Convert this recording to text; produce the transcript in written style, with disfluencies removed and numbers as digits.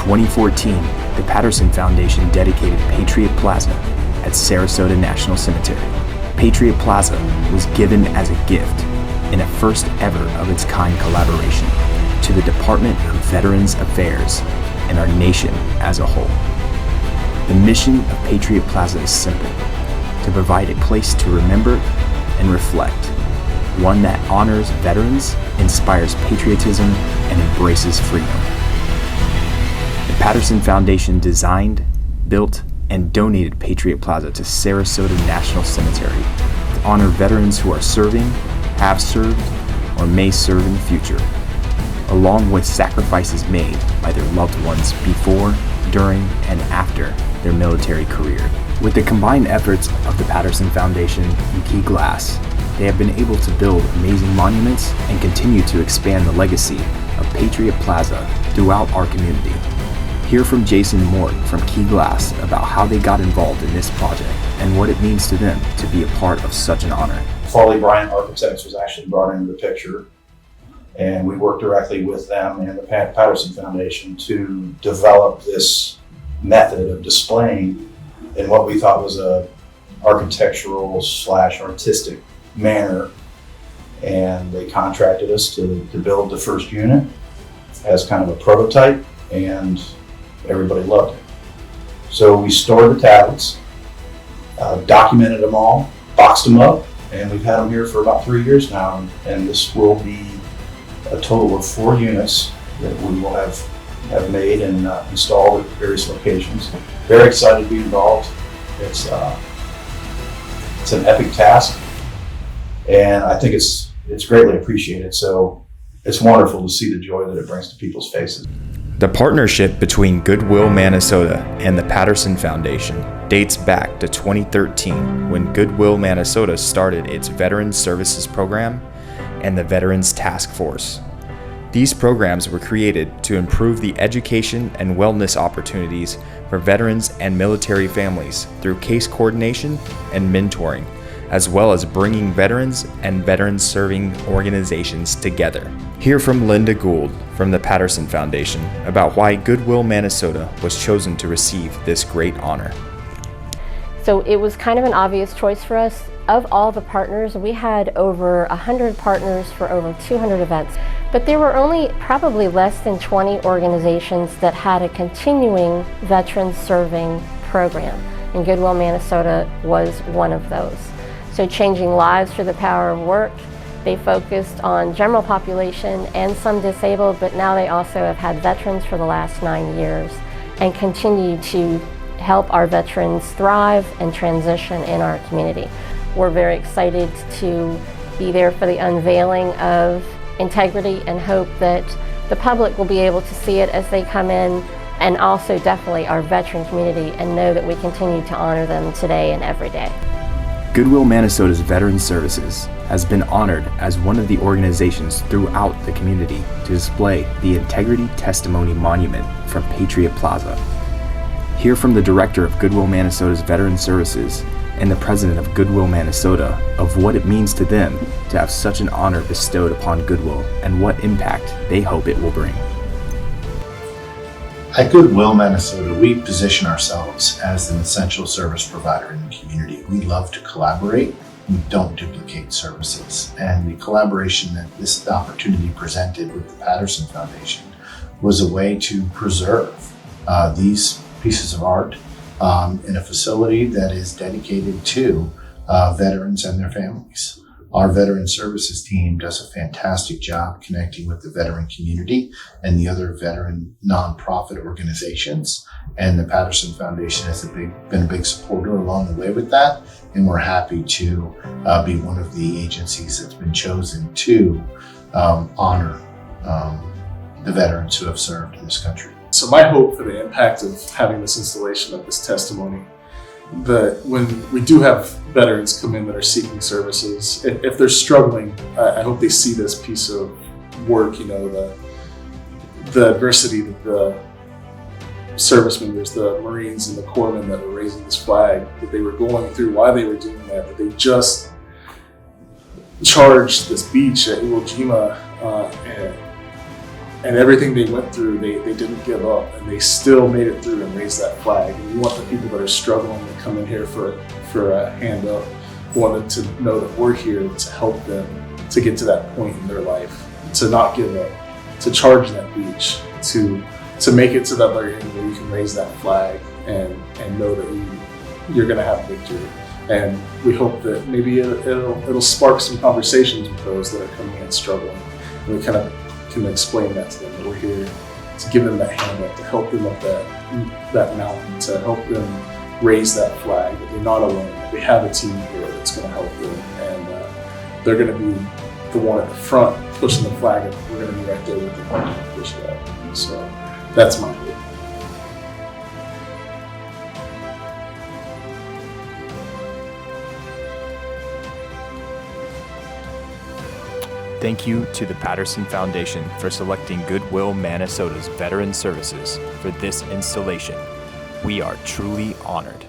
2014, the Patterson Foundation dedicated Patriot Plaza at Sarasota National Cemetery. Patriot Plaza was given as a gift in a first ever of its kind collaboration to the Department of Veterans Affairs and our nation as a whole. The mission of Patriot Plaza is simple: to provide a place to remember and reflect, one that honors veterans, inspires patriotism, and embraces freedom. The Patterson Foundation designed, built, and donated Patriot Plaza to Sarasota National Cemetery to honor veterans who are serving, have served, or may serve in the future, along with sacrifices made by their loved ones before, during, and after their military career. With the combined efforts of the Patterson Foundation and Key Glass, they have been able to build amazing monuments and continue to expand the legacy of Patriot Plaza throughout our community. Hear from Jason Mort from Key Glass about how they got involved in this project and what it means to them to be a part of such an honor. Foley Bryant Architects was actually brought into the picture, and we worked directly with them and the Patterson Foundation to develop this method of displaying in what we thought was a architectural / artistic manner. And they contracted us to build the first unit as kind of a prototype, and everybody loved it. So we stored the tablets, documented them all, boxed them up, and we've had them here for about 3 years now. And this will be a total of 4 units that we will have made and installed at various locations. Very excited to be involved. It's an epic task, and I think it's greatly appreciated. So it's wonderful to see the joy that it brings to people's faces. The partnership between Goodwill Manasota and the Patterson Foundation dates back to 2013, when Goodwill Manasota started its Veterans Services Program and the Veterans Task Force. These programs were created to improve the education and wellness opportunities for veterans and military families through case coordination and mentoring, as well as bringing veterans and veterans-serving organizations together. Hear from Linda Gould from the Patterson Foundation about why Goodwill Manasota was chosen to receive this great honor. So it was kind of an obvious choice for us. Of all the partners, we had over 100 partners for over 200 events, but there were only probably less than 20 organizations that had a continuing veterans serving program, and Goodwill Manasota was one of those. So changing lives through the power of work, they focused on general population and some disabled, but now they also have had veterans for the last 9 years and continue to help our veterans thrive and transition in our community. We're very excited to be there for the unveiling of integrity and hope that the public will be able to see it as they come in, and also definitely our veteran community, and know that we continue to honor them today and every day. Goodwill Manasota's Veterans Services has been honored as one of the organizations throughout the community to display the Integrity Testimony Monument from Patriot Plaza. Hear from the director of Goodwill Manasota's Veterans Services and the president of Goodwill Manasota of what it means to them to have such an honor bestowed upon Goodwill and what impact they hope it will bring. At Goodwill Manasota, we position ourselves as an essential service provider in the community. We love to collaborate. We don't duplicate services. And the collaboration that this opportunity presented with the Patterson Foundation was a way to preserve these pieces of art in a facility that is dedicated to veterans and their families. Our veteran services team does a fantastic job connecting with the veteran community and the other veteran nonprofit organizations. And the Patterson Foundation has been a big supporter along the way with that. And we're happy to be one of the agencies that's been chosen to honor the veterans who have served in this country. So my hope for the impact of having this installation of this testimony, that when we do have veterans come in that are seeking services, if they're struggling, I hope they see this piece of work, the adversity that the service members, the Marines and the corpsmen that were raising this flag, that they were going through, why they were doing that they just charged this beach at Iwo Jima and everything they went through, they didn't give up, and they still made it through and raised that flag. And we want the people that are struggling to come in here for a hand up. We want them to know that we're here to help them to get to that point in their life, to not give up, to charge that beach, to make it to that very end where you can raise that flag and know that you're going to have victory. And we hope that maybe it'll spark some conversations with those that are coming in struggling. And we kind of can explain that to them, that we're here to give them that hand up, to help them up that mountain, to help them raise that flag, that they're not alone, that we have a team here that's going to help them, and they're going to be the one at the front pushing the flag, and we're going to be right there with them to push it out. So that's my hope. Thank you to the Patterson Foundation for selecting Goodwill Manasota's Veteran Services for this installation. We are truly honored.